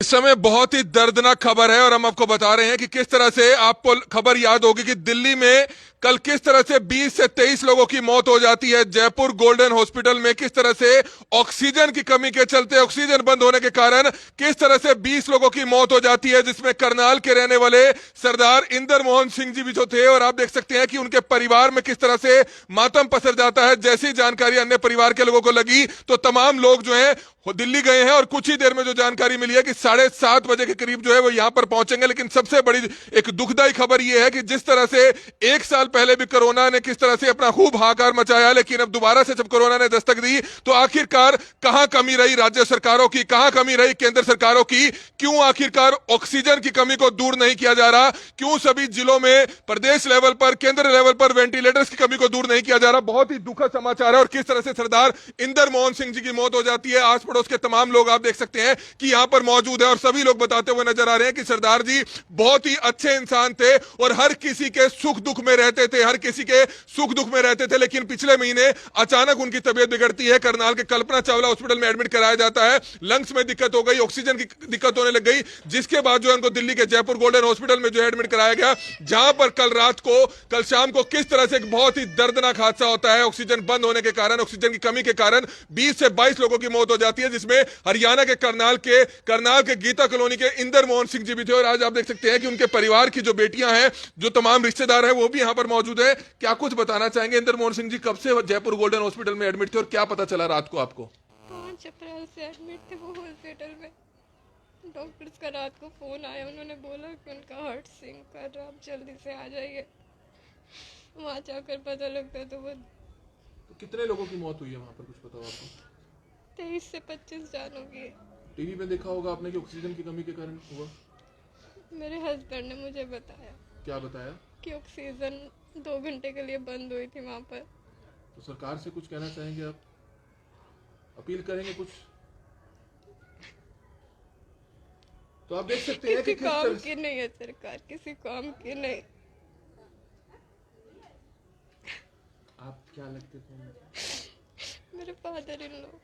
इस समय बहुत ही दर्दनाक खबर है और हम आपको बता रहे हैं कि किस तरह से आपको खबर याद होगी कि दिल्ली में कल किस तरह से 20 से 23 लोगों की मौत हो जाती है। जयपुर गोल्डन हॉस्पिटल में किस तरह से ऑक्सीजन की कमी के चलते, ऑक्सीजन बंद होने के कारण किस तरह से 20 लोगों की मौत हो जाती है, जिसमें करनाल के रहने वाले सरदार इंदर मोहन सिंह जी भी जो थे। और आप देख सकते हैं कि उनके परिवार में किस तरह से मातम पसर जाता है। जैसी जानकारी अन्य परिवार के लोगों को लगी तो तमाम लोग जो है दिल्ली गए हैं और कुछ ही देर में जो जानकारी मिली है कि 7:30 बजे के करीब जो है वो यहां पर पहुंचेंगे। लेकिन सबसे बड़ी एक दुखदाई खबर यह है कि जिस तरह से एक साल पहले भी कोरोना ने किस तरह से अपना खूब हाहाकार मचाया, लेकिन अब दोबारा से जब कोरोना ने दस्तक दी तो आखिरकार कहां कमी रही राज्य सरकारों की, कहां कमी रही केंद्र सरकारों की, क्यों आखिरकार ऑक्सीजन की कमी को दूर नहीं किया जा रहा, क्यों सभी जिलों में प्रदेश लेवल पर, केंद्र लेवल पर वेंटिलेटर्स की कमी को दूर नहीं किया जा रहा। बहुत ही दुखद समाचार है। और किस तरह से सरदार इंदर मोहन सिंह जी की मौत हो जाती है। आस पड़ोस के तमाम लोग आप देख सकते हैं कि यहां पर मौजूद है और सभी लोग बताते हुए नजर आ रहे हैं कि सरदार जी बहुत ही अच्छे इंसान थे और हर किसी के सुख दुख में रहते थे, हर किसी के सुख दुख में रहते थे। लेकिन पिछले महीने अचानक उनकी तबीयत बिगड़ती है, करनाल के कल्पना चावला हॉस्पिटल में एडमिट कराया जाता है, लंग्स में दिक्कत हो गई, ऑक्सीजन की दिक्कत होने लग गई, जिसके बाद जो है उनको दिल्ली के जयपुर गोल्डन हॉस्पिटल में जो एडमिट कराया गया, जहां पर कल शाम को किस तरह से एक बहुत ही दर्दनाक हादसा होता है। ऑक्सीजन बंद होने के कारण, ऑक्सीजन की कमी के कारण 20 से 22 लोगों की मौत हो जाती है, जिसमें हरियाणा के करनाल के गीता कॉलोनी के इंदर मोहन सिंह जी भी थे। और आज आप देख सकते हैं कि उनके परिवार की जो बेटियां हैं, जो तमाम रिश्तेदार हैं, वो भी यहां पर मौजूद है। क्या कुछ बताना चाहेंगे? इंदर मोहन सिंह जी कब से जयपुर गोल्डन हॉस्पिटल में एडमिट थे और क्या पता चला रात को आपको? 5 अप्रैल से एडमिट थे वो हॉस्पिटल में। डॉक्टर्स का रात को फोन आया, उन्होंने बोला कि उनका हार्ट सिंक कर रहा, आप जल्दी से आ जाइए। वहाँ जाकर पता लगता तो वो कितने लोगों की मौत हुई है वहां पर, कुछ पता हो आपको? 23 से 25 जानों की। टीवी में देखा होगा आपने कि ऑक्सीजन की कमी के कारण हुआ। मेरे हस्बैंड ने मुझे बताया। क्या बताया? कि ऑक्सीजन 2 घंटे के लिए बंद हुई थी वहाँ पर। तो सरकार से कुछ कहना चाहेंगे आप? अपील करेंगे कुछ? तो आप देख सकते हैं कि किसी काम की नहीं है सरकार, किसी काम की नहीं। आप क्या लगते थे? मेरे फादर इन लॉ।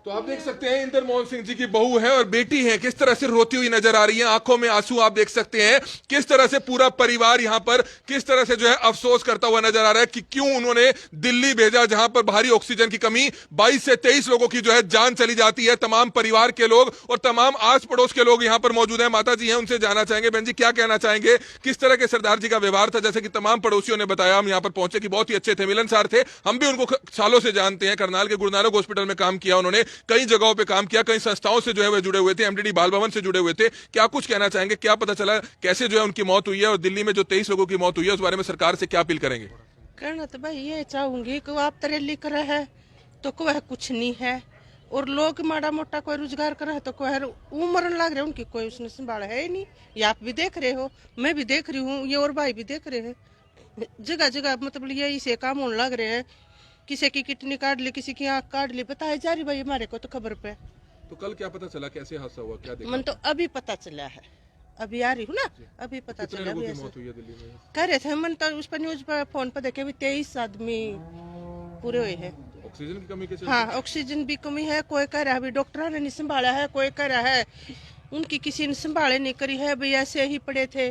तो आप देख सकते हैं इंदर मोहन सिंह जी की बहू है और बेटी है, किस तरह से रोती हुई नजर आ रही है, आंखों में आंसू आप देख सकते हैं। किस तरह से पूरा परिवार यहां पर किस तरह से जो है अफसोस करता हुआ नजर आ रहा है कि क्यों उन्होंने दिल्ली भेजा, जहां पर भारी ऑक्सीजन की कमी, 22 से 23 लोगों की जो है जान चली जाती है। तमाम परिवार के लोग और तमाम आस पड़ोस के लोग यहां पर मौजूद हैं। माता जी हैं, उनसे जानना चाहेंगे। बहन जी, क्या कहना चाहेंगे? किस तरह के सरदार जी का व्यवहार था? जैसे कि तमाम पड़ोसियों ने बताया, हम यहां पर पहुंचे कि बहुत ही अच्छे थे, मिलनसार थे। हम भी उनको सालों से जानते हैं। करनाल के गुरु नानक हॉस्पिटल में काम किया उन्होंने, कई जगहों पे काम किया, कई संस्थाओं से जो है वे जुड़े हुए थे, एमडीडी बाल भवन से जुड़े हुए थे। क्या कुछ कहना चाहेंगे? क्या पता चला कैसे जो है उनकी मौत हुई है और दिल्ली में जो 23 लोगों की मौत हुई है उस बारे में सरकार से क्या अपील करेंगे? कहना तो भाई ये चाहूंगी कि आप तरह लिख रहे है तो कोई कुछ नहीं है, और लोग माड़ा मोटा कोई रोजगार कर रहे है तो कोई उम्र लग रहे, उनकी कोई उसने संभाला है ही नहीं। ये आप भी देख रहे हो, मैं भी देख रही हूँ, ये और भाई भी देख रहे हैं। जगह जगह मतलब ये इसे काम होने लग रहे हैं। किसी की किडनी काट ली, किसी की आँख काट ली, बताया जा रही भाई हमारे को तो खबर पे। तो कल क्या पता चला, कैसे हादसा हुआ, क्या देखा? मन तो अभी पता चला है, अभी आ रही हूँ ना, अभी पता कितने चला। लोगों अभी की मौत हुई है दिल्ली में? कह रहे थे मन तो उस पर न्यूज पर फोन पर देखे, अभी 23 आदमी पूरे हुए हैं। ऑक्सीजन की कमी के चलते? हाँ, ऑक्सीजन भी कमी है। कोई कह रहा है अभी डॉक्टर ने नहीं संभाला है, कोई कह रहा है उनकी किसी ने संभाले नहीं करी है, भाई ऐसे ही पड़े थे।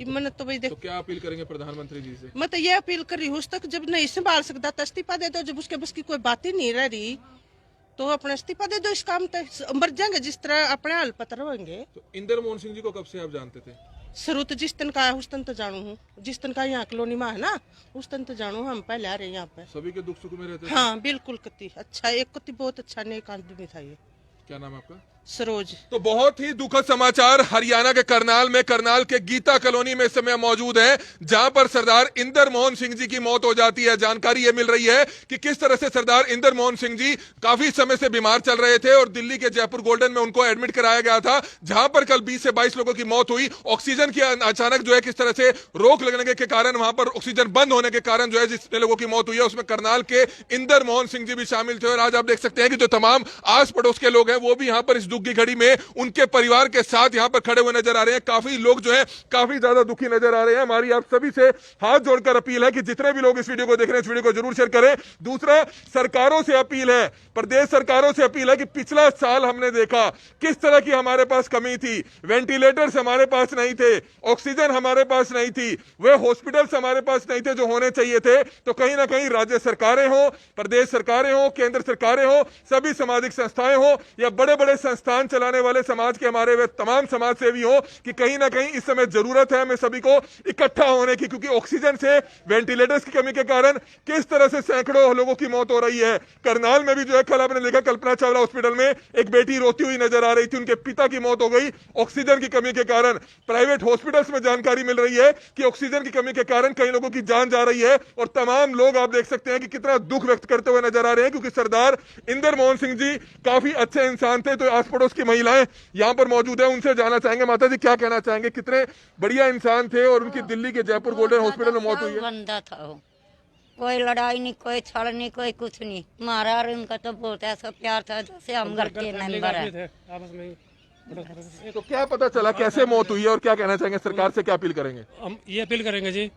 मन तो भाई तो क्या अपील करेंगे प्रधानमंत्री जी से? मैं तो ये अपील कर रही हूँ, उस तक जब नहीं संभाल सकता तो इस्तीफा दे दो। जब उसके बस की कोई बात ही नहीं रह रही तो अपना इस्तीफा दे दो। इस काम तक मर जाएंगे जिस तरह अपने हाल पत्र होंगे। तो इंदर मोहन सिंह जी को कब से आप जानते थे? शुरू तो जिस तन का है उस तन तो जानू हूँ, जिस तन का यहाँ कॉलोनी में है ना उस तन तो जानू। हम पहले आ रहे हैं यहाँ पे। सभी के दुख सुख में रहते थे? हाँ बिल्कुल, कति अच्छा, एक कति बहुत अच्छा नेक आदमी था ये। क्या नाम है आपका? सरोज। तो बहुत ही दुखद समाचार हरियाणा के करनाल में, करनाल के गीता कॉलोनी में इस समय मौजूद है, जहां पर सरदार इंदर मोहन सिंह जी की मौत हो जाती है। जानकारी यह मिल रही है कि किस तरह से सरदार इंदर मोहन सिंह जी काफी समय से बीमार चल रहे थे और दिल्ली के जयपुर गोल्डन में उनको एडमिट कराया गया था, जहां पर कल 20 से 22 लोगों की मौत हुई। ऑक्सीजन की अचानक जो है किस तरह से रोक लगने के कारण, वहां पर ऑक्सीजन बंद होने के कारण जो है जितने लोगों की मौत हुई है उसमें करनाल के इंदर मोहन सिंह जी भी शामिल थे। और आज आप देख सकते हैं कि जो तमाम आस पड़ोस के लोग हैं वो भी यहां पर इस दुख की घड़ी में उनके परिवार के साथ यहां पर खड़े हुए नजर आ रहे हैं। काफी लोग जो है काफी ज्यादा दुखी नजर आ रहे हैं। हमारी आप सभी से हाथ जोड़कर अपील है कि जितने भी लोग इस वीडियो को देख रहे हैं इस वीडियो को जरूर शेयर करें। दूसरा, सरकारों से अपील है, प्रदेश सरकारों से अपील है कि पिछला साल हमने देखा किस तरह की हमारे पास कमी थी। वेंटिलेटर्स हमारे पास नहीं थे, ऑक्सीजन हमारे पास नहीं थी, वे हॉस्पिटल्स हमारे पास नहीं थे जो होने चाहिए थे। तो कहीं ना कहीं राज्य सरकारें हो, प्रदेश सरकारें हो, केंद्र सरकारें हो, सभी सामाजिक संस्थाएं हो या बड़े बड़े संस्थान चलाने वाले समाज के हमारे वे तमाम समाज सेवी हो कि कहीं ना कहीं इस समय जरूरत है हमें सभी को इकट्ठा होने की, क्योंकि ऑक्सीजन से, वेंटिलेटर्स की कमी के कारण किस तरह से सैकड़ों लोगों की मौत हो रही है। करनाल में भी जो है कल आपने देखा कल्पना चावला हॉस्पिटल में एक बेटी रोती हुई नजर आ रही थी, उनके पिता की मौत हो गई ऑक्सीजन की कमी के कारण। प्राइवेट हॉस्पिटल्स में जानकारी मिल रही है कि ऑक्सीजन की कमी के कारण कई लोगों की जान जा रही है और तमाम लोग आप देख सकते हैं कि कितना दुख व्यक्त करते हुए नजर आ रहे हैं, क्योंकि सरदार इंदर मोहन सिंह जी काफी अच्छे इंसान थे। तो आस पड़ोस की महिलाएं यहां पर मौजूद है, उनसे जानना चाहेंगे। माता जी क्या कहना चाहेंगे, कितने बढ़िया इंसान थे और उनकी दिल्ली के जयपुर गोल्डन हॉस्पिटल में मौत हुई है। बंदा था वो, कोई लड़ाई नहीं, कोई छड़ नहीं, कोई कुछ नहीं। हमारा और उनका तो बहुत ऐसा प्यार था जैसे हम घर के मेंबर है। तो क्या पता चला कैसे मौत हुई है और क्या कहना चाहेंगे, सरकार से क्या अपील करेंगे? हम ये अपील करेंगे जी,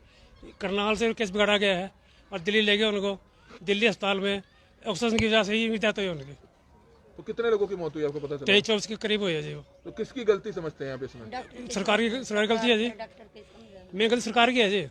करनाल से केस बिगाड़ा गया है और दिल्ली ले गए उनको, दिल्ली अस्पताल में ऑक्सीजन की वजह से ही डेथ हुई उनकी। तो कितने लोगों की मौत हुई आपको पता चला? 23-24 के करीब हुई है जी वो। तो किसकी गलती समझते हैं आप इसमें? सरकार की गलती है जी, मेन गलती सरकार की है जी।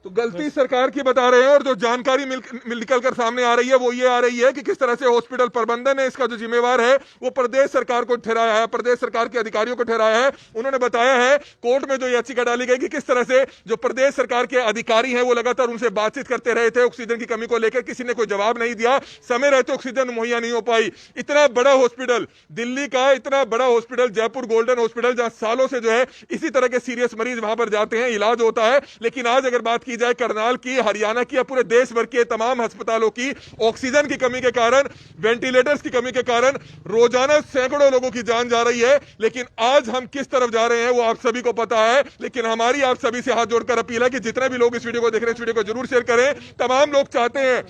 तो गलती सरकार की बता रहे हैं और जो जानकारी निकल कर सामने आ रही है वो ये आ रही है कि किस तरह से हॉस्पिटल प्रबंधन है इसका जो जिम्मेवार है वो प्रदेश सरकार को ठहराया है, प्रदेश सरकार के अधिकारियों को ठहराया है। उन्होंने बताया है कोर्ट में जो याचिका डाली गई कि किस तरह से जो प्रदेश सरकार के अधिकारी हैं वो लगातार उनसे बातचीत करते रहे थे ऑक्सीजन की कमी को लेकर, किसी ने कोई जवाब नहीं दिया, समय रहते ऑक्सीजन मुहैया नहीं हो पाई। इतना बड़ा हॉस्पिटल, दिल्ली का इतना बड़ा हॉस्पिटल जयपुर गोल्डन हॉस्पिटल, जहां सालों से जो है इसी तरह के सीरियस मरीज वहां पर जाते हैं, इलाज होता है। लेकिन आज अगर बात की जाए करनाल की, हरियाणा की या पूरे देश भर के तमाम अस्पतालों की, ऑक्सीजन की कमी के कारण, वेंटिलेटर्स की कमी के कारण रोजाना सैकड़ों लोगों की जान जा रही है। लेकिन आज हम किस तरफ जा रहे हैं वो आप सभी को पता है। लेकिन हमारी आप सभी से हाथ जोड़कर अपील है कि जितने भी लोग इस वीडियो को देख रहे हैं इस वीडियो को जरूर शेयर करें। तमाम लोग चाहते हैं,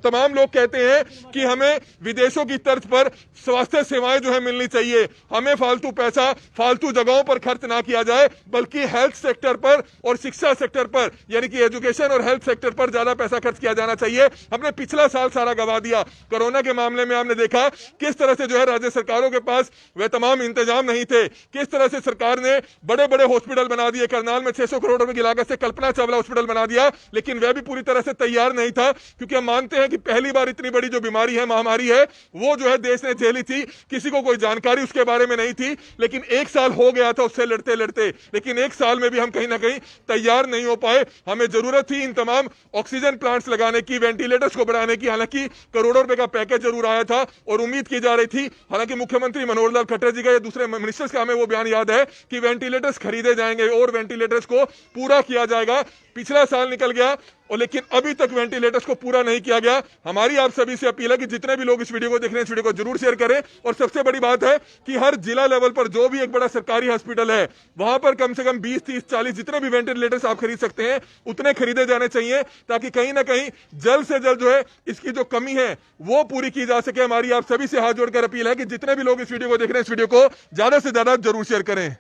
तमाम लोग कहते हैं कि हमें विदेशों की तर्ज पर स्वास्थ्य सेवाएं जो है मिलनी चाहिए, हमें फालतू पैसा फालतू जगहों पर खर्च ना किया जाए, बल्कि हेल्थ सेक्टर पर और शिक्षा सेक्टर पर यानी कि एजुकेशन और हेल्थ सेक्टर पर ज्यादा पैसा खर्च किया जाना चाहिए। हमने पिछला साल सारा गवा दिया। कोरोना के मामले में हमने देखा किस तरह से जो है राज्य सरकारों के पास वे तमाम इंतजाम नहीं थे, किस तरह से सरकार ने बड़े बड़े हॉस्पिटल बना दिए। करनाल में 600 करोड़ रुपए की लागत से कल्पना चावला हॉस्पिटल बना दिया, लेकिन वह भी पूरी तरह से तैयार नहीं था, क्योंकि हम मानते हैं कि पहली बार इतनी बड़ी जो बीमारी है, महामारी है, वो जो है देश ने झेली थी, किसी को कोई जानकारी उसके बारे में नहीं थी। लेकिन एक साल हो गया था उससे लड़ते लड़ते, लेकिन एक साल में भी हम कहीं ना कहीं तैयार नहीं हो पाए। हमें जरूरत थी इन तमाम ऑक्सीजन प्लांट्स लगाने की, वेंटिलेटर्स को बढ़ाने की। हालांकि करोड़ों रुपए का पैकेज जरूर आया था और उम्मीद की जा रही थी, हालांकि मुख्यमंत्री मनोहर लाल खट्टर जी का या दूसरे मिनिस्टर्स का हमें वो बयान याद है कि वेंटिलेटर्स खरीदे जाएंगे और वेंटिलेटर्स को पूरा किया जाएगा। पिछला साल निकल गया और लेकिन अभी तक वेंटिलेटर्स को पूरा नहीं किया गया। हमारी आप सभी से अपील है कि जितने भी लोग इस वीडियो को देख रहे हैं इस वीडियो को जरूर शेयर करें। और सबसे बड़ी बात है कि हर जिला लेवल पर जो भी एक बड़ा सरकारी हॉस्पिटल है वहां पर कम से कम 20, 30, 40 जितने भी वेंटिलेटर्स आप खरीद सकते हैं उतने खरीदे जाने चाहिए, ताकि कहीं ना कहीं जल्द से जल्द जो है इसकी जो कमी है वो पूरी की जा सके। हमारी आप सभी से हाथ जोड़कर अपील है कि जितने भी लोग इस वीडियो को देख रहे हैं इस वीडियो को ज्यादा से ज्यादा जरूर शेयर करें।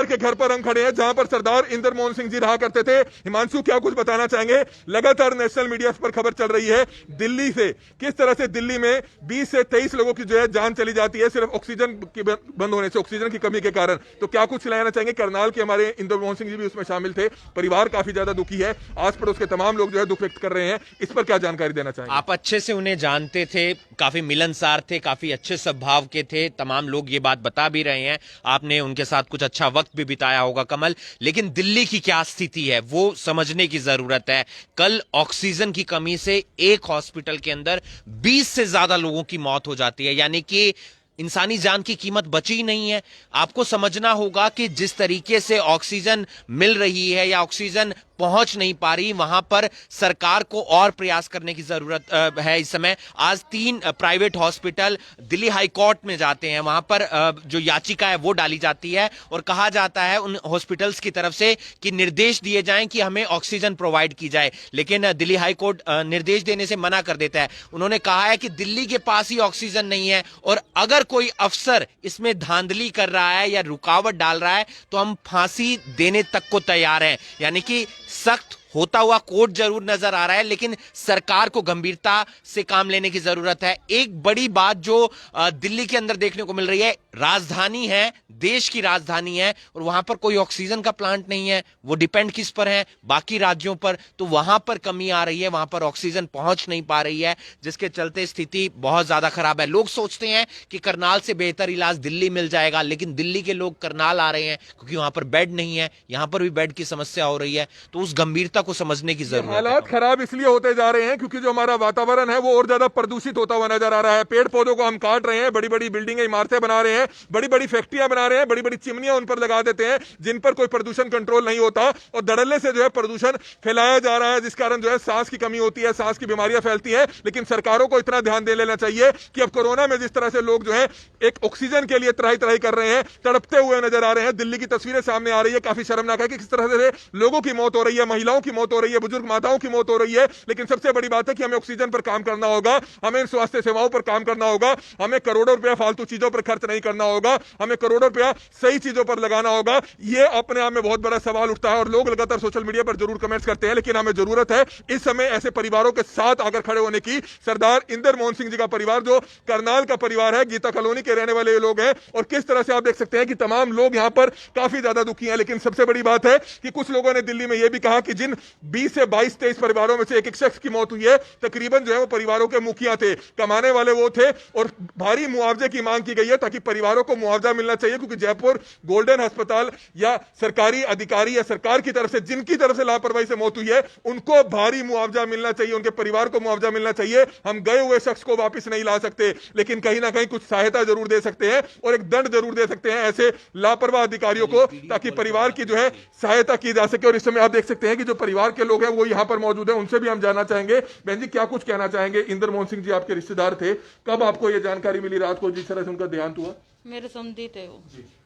के घर पर हम खड़े हैं जहां पर सरदार इंदर मोहन सिंह जी रहा करते थे। हिमांशु क्या कुछ बताना चाहेंगे? लगातार नेशनल मीडिया पर खबर चल रही है दिल्ली से, किस तरह से दिल्ली में 20 से 23 लोगों की जो है जान चली जाती है सिर्फ ऑक्सीजन की बंद होने से, ऑक्सीजन की कमी के कारण। तो क्या कुछ खिलाना चाहेंगे? करनाल के हमारे इंदर मोहन सिंह जी भी उसमें शामिल थे, परिवार काफी ज्यादा दुखी है, आस पड़ोस के तमाम लोग जो है दुख व्यक्त कर रहे हैं, इस पर क्या जानकारी देना चाहेंगे? आप अच्छे से उन्हें जानते थे, काफी मिलनसार थे, काफी अच्छे स्वभाव के थे, तमाम लोग ये बात बता भी रहे हैं। आपने उनके साथ कुछ अच्छा वक्त भी बिताया होगा कमल, लेकिन दिल्ली की क्या स्थिति है वो समझने की जरूरत है। कल ऑक्सीजन की कमी से एक हॉस्पिटल के अंदर 20 से ज्यादा लोगों की मौत हो जाती है, यानी कि इंसानी जान की कीमत बची ही नहीं है। आपको समझना होगा कि जिस तरीके से ऑक्सीजन मिल रही है या ऑक्सीजन पहुंच नहीं पा रही, वहां पर सरकार को और प्रयास करने की जरूरत है। इस समय आज 3 private hospital Delhi high court में जाते हैं, वहां पर जो याचिका है वो डाली जाती है और कहा जाता है उन हॉस्पिटल्स की तरफ से कि निर्देश दिए जाएं कि हमें ऑक्सीजन प्रोवाइड की जाए, लेकिन दिल्ली हाई कोर्ट निर्देश देने से मना कर देता है। उन्होंने कहा है कि दिल्ली के पास ही ऑक्सीजन नहीं है और अगर कोई अफसर इसमें धांधली कर रहा है या रुकावट डाल रहा है तो हम फांसी देने तक को तैयार हैं। यानी कि सख्त होता हुआ कोर्ट जरूर नजर आ रहा है, लेकिन सरकार को गंभीरता से काम लेने की जरूरत है। एक बड़ी बात जो दिल्ली के अंदर देखने को मिल रही है, राजधानी है, देश की राजधानी है और वहां पर कोई ऑक्सीजन का प्लांट नहीं है। वो डिपेंड किस पर है? बाकी राज्यों पर। तो वहां पर कमी आ रही है, वहां पर ऑक्सीजन पहुंच नहीं पा रही है, जिसके चलते स्थिति बहुत ज्यादा खराब है। लोग सोचते हैं कि करनाल से बेहतर इलाज दिल्ली मिल जाएगा, लेकिन दिल्ली के लोग करनाल आ रहे हैं क्योंकि वहां पर बेड नहीं है, यहां पर भी बेड की समस्या हो रही है। तो उस गंभीरता को समझने की जरूरत है। हालात खराब इसलिए होते जा रहे हैं क्योंकि जो हमारा वातावरण है वो और ज्यादा प्रदूषित होता हुआ नजर आ रहा है। पेड़ पौधों को हम काट रहे हैं, बड़ी बड़ी बिल्डिंगें, इमारतें बना रहे हैं, बड़ी बड़ी फैक्ट्रियां बना रहे हैं, बड़ी बड़ी चिमनियां उन पर लगा देते हैं जिन पर कोई प्रदूषण कंट्रोल नहीं होता और धड़ल्ले से जो है प्रदूषण फैलाया जा रहा है, जिस कारण जो है सांस की कमी होती है, सांस की बीमारियां फैलती है। लेकिन सरकारों को इतना ध्यान दे लेना चाहिए कि अब कोरोना में जिस तरह से लोग जो है एक ऑक्सीजन के लिए त्राही त्राही कर रहे हैं, तड़पते हुए नजर आ रहे हैं। दिल्ली की तस्वीरें सामने आ रही है, काफी शर्मनाक है कि किस तरह से लोगों की मौत हो रही है, महिलाओं की मौत हो रही है, बुजुर्ग माताओं की मौत हो रही है। लेकिन सबसे बड़ी बात है कि हमें ऑक्सीजन पर काम करना होगा, हमें स्वास्थ्य सेवाओं पर काम करना होगा, हमें करोड़ों रुपया फालतू चीजों पर खर्च नहीं करना होगा, हमें करोड़ों रुपया सही चीजों पर लगाना होगा। यह अपने आप में बहुत बड़ा सवाल उठता है और लोग लगातार सोशल मीडिया पर जरूर कमेंट्स करते हैं, लेकिन हमें जरूरत है इस समय ऐसे परिवारों के साथ आकर खड़े होने की। सरदार इंदर मोहन सिंह जी का परिवार जो करनाल का परिवार है, गीता कॉलोनी के रहने वाले ये लोग हैं और किस तरह से आप देख सकते हैं कि तमाम लोग यहां पर काफी ज्यादा दुखी हैं। लेकिन सबसे बड़ी बात है कि कुछ लोगों ने दिल्ली में यह भी कहा कि जिन 20 से 22-23 परिवारों में से एक शख्स की मौत हुई है, तकरीबन जो है वो परिवारों के मुखिया थे, कमाने वाले वो थे और भारी मुआवजे की मांग की गई है ताकि परिवारों को मुआवजा मिलना चाहिए। क्योंकि जयपुर गोल्डन अस्पताल या सरकारी अधिकारी या सरकार की तरफ से जिनकी तरफ से लापरवाही से मौत हुई है उनको भारी मुआवजा मिलना चाहिए, उनके परिवार को मुआवजा मिलना चाहिए। हम गए हुए शख्स को वापस नहीं ला सकते, लेकिन कहीं ना कहीं कुछ सहायता जरूर दे सकते हैं और एक दंड जरूर दे सकते हैं ऐसे लापरवाह अधिकारियों को, ताकि परिवार की जो है सहायता की जा सके। और इस समय आप देख सकते हैं कि जो परिवार के लोग हैं वो यहां पर मौजूद हैं, उनसे भी हम जानना चाहेंगे। बहन जी, क्या कुछ कहना चाहेंगे? इंदर मोहन सिंह जी आपके रिश्तेदार थे, कब आपको ये जानकारी मिली रात को जिस तरह से उनका देहांत हुआ? मेरे समधी थे वो।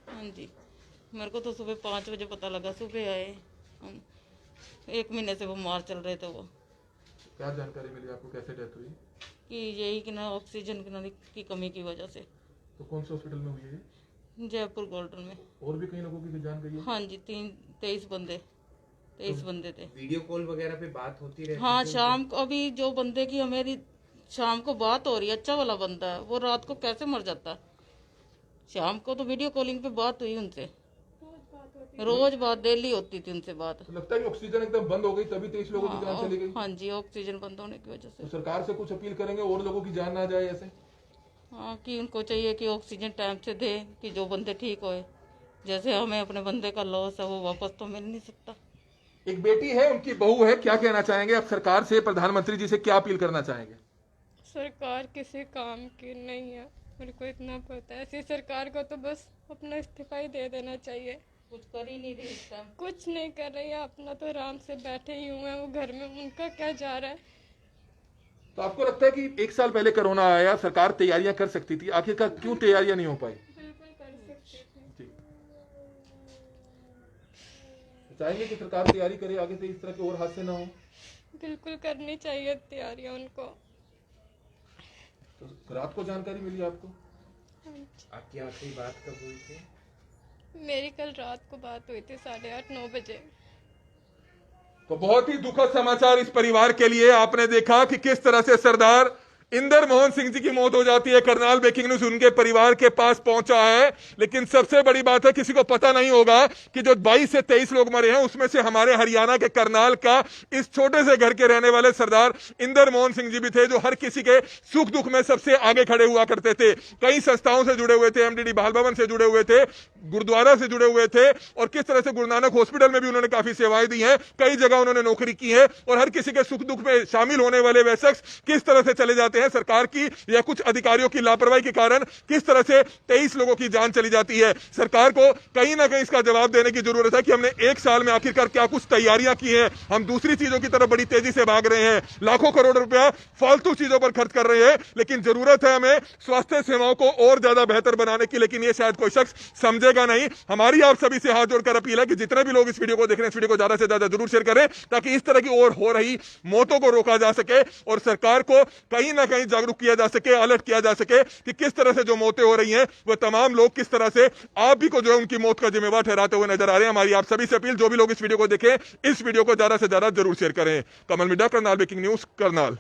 हाँ जी, मेरे को तो सुबह 5 बजे पता लगा, सुबह आए। 1 महीने से वो बीमार चल रहे थे। वो क्या जानकारी मिली आपको, कैसे डेथ हुई? कि यही कि ना ऑक्सीजन की कमी की वजह से। तो कौन से हॉस्पिटल में हुई है? जयपुर गोल्डन में। और भी कई लोगों की जान गई है? हाँ जी, 23 बंदे थे। वीडियो कॉल वगैरह पे बात होती रहती? हाँ, शाम को अभी जो बंदे की हमारी शाम को बात हो रही है, अच्छा वाला बंदा है, वो रात को कैसे मर जाता? शाम को तो वीडियो कॉलिंग पे बात हुई उनसे, रोज बात डेली होती थी उनसे बात। तो लगता है कि ऑक्सीजन एकदम बंद हो गई तभी 23 लोगों की जान चली गई। हाँ जी, ऑक्सीजन बंद होने की वजह से। तो सरकार से कुछ अपील करेंगे और लोगों की जान ना जाए ऐसे? हाँ, कि उनको चाहिए कि ऑक्सीजन टाइम से दे कि जो बंदे ठीक होए। जैसे हमें अपने बंदे का लॉस है वो वापस तो मिल नहीं सकता। एक बेटी है, उनकी बहू है, क्या कहना चाहेंगे आप सरकार से, प्रधानमंत्री जी से क्या अपील करना चाहेंगे? सरकार किसी काम की नहीं है, मेरे को इतना पता है। ऐसी सरकार को तो बस अपना इस्तीफा ही दे देना चाहिए। कुछ कर ही नहीं रही इस टाइम। कुछ नहीं कर रही है, अपना तो आराम से बैठे ही हुए हैं वो घर में, उनका क्या जा रहा है। तो आपको लगता है कि 1 साल पहले कोरोना आया, सरकार तैयारियां कर सकती थी, आखिरकार क्यों तैयारियां नहीं हो पाई? बिल्कुल कर सकती थी। चाहेंगे कि सरकार तैयारी करे, आगे से इस तरह के और हादसे ना हो? बिल्कुल करनी चाहिए तैयारियां उनको। तो रात को जानकारी मिली आपको? आपकी आखिरी बात कब हुई थी? मेरी कल रात को बात हुई थी 8:30-9 बजे। तो बहुत ही दुखद समाचार इस परिवार के लिए। आपने देखा कि किस तरह से सरदार इंदर मोहन सिंह जी की मौत हो जाती है। करनाल ब्रेकिंग न्यूज उनके परिवार के पास पहुंचा है, लेकिन सबसे बड़ी बात है किसी को पता नहीं होगा कि जो 22 से 23 लोग मरे हैं उसमें से हमारे हरियाणा के करनाल का इस छोटे से घर के रहने वाले सरदार इंदर मोहन सिंह जी भी थे, जो हर किसी के सुख दुख में सबसे आगे खड़े हुआ करते थे। कई संस्थाओं से जुड़े हुए थे, एमडीडी बाल भवन से जुड़े हुए थे, गुरुद्वारा से जुड़े हुए थे और किस तरह से गुरु नानक हॉस्पिटल में भी उन्होंने काफी सेवाएं दी हैं, कई जगह उन्होंने नौकरी की है और हर किसी के सुख दुख में शामिल होने वाले वे शख्स किस तरह से चले जाते हैं हैं सरकार की या कुछ अधिकारियों की लापरवाही के कारण किस तरह से 23 लोगों की जान चली जाती है। सरकार को कहीं ना कहीं इसका जवाब देने की जरूरत है कि हमने एक साल में आखिरकार क्या कुछ तैयारियां की हैं। हम दूसरी चीजों की तरफ बड़ी तेजी से भाग रहे हैं, लाखों करोड़ रुपया फालतू चीजों पर खर्च कर रहे हैं, लेकिन जरूरत है हमें स्वास्थ्य सेवाओं को और ज्यादा बेहतर बनाने की, लेकिन ये शायद कोई शख्स समझेगा नहीं। हमारी आप सभी से हाथ जोड़कर अपील है कि जितने भी लोग इस वीडियो को देख रहे हैं, इस वीडियो को ज्यादा से ज्यादा जरूर शेयर करें ताकि इस तरह की और हो रही मौतों को रोका जा सके और सरकार को कहीं ना कहीं जागरूक किया जा सके, अलर्ट किया जा सके कि किस तरह से जो मौतें हो रही हैं वो तमाम लोग किस तरह से आप भी को जो है उनकी मौत का जिम्मेवार ठहराते हुए नजर आ रहे हैं। हमारी आप सभी से अपील, जो भी लोग इस वीडियो को देखें, इस वीडियो को ज्यादा से ज्यादा जरूर शेयर करें। Kamal media, Karnal breaking news, Karnal.